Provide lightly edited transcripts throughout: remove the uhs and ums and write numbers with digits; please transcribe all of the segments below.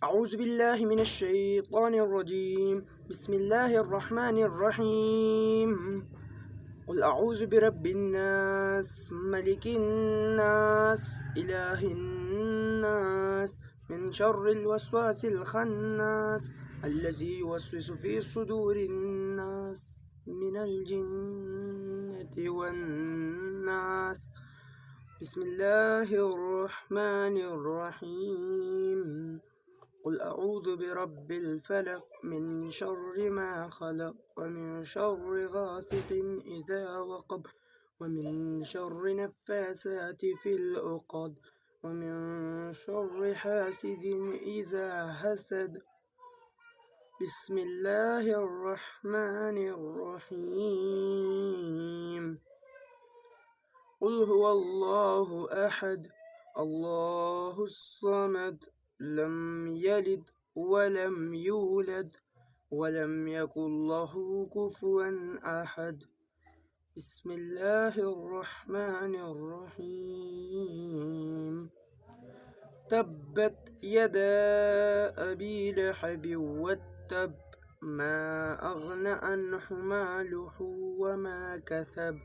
أعوذ بالله من الشيطان الرجيم. بسم الله الرحمن الرحيم. قل أعوذ برب الناس ملك الناس إله الناس من شر الوسواس الخناس الذي يوسوس في صدور الناس من الجنة والناس. بسم الله الرحمن الرحيم. قل أعوذ برب الفلق من شر ما خلق ومن شر غاسق إذا وقب ومن شر نفاسات في العقد ومن شر حاسد إذا حسد. بسم الله الرحمن الرحيم. قل هو الله أحد الله الصمد لم يلد ولم يولد ولم يكن له كفوا أحد. بسم الله الرحمن الرحيم. تبت يدا أبي لهب وتب ما أغنى عنه ماله وما كسب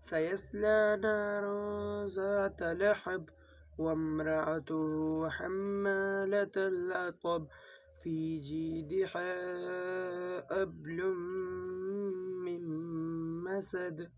سيصلى نارا ذات لهب وامرأته حمالة الحطب في جيدها حبل من مسد.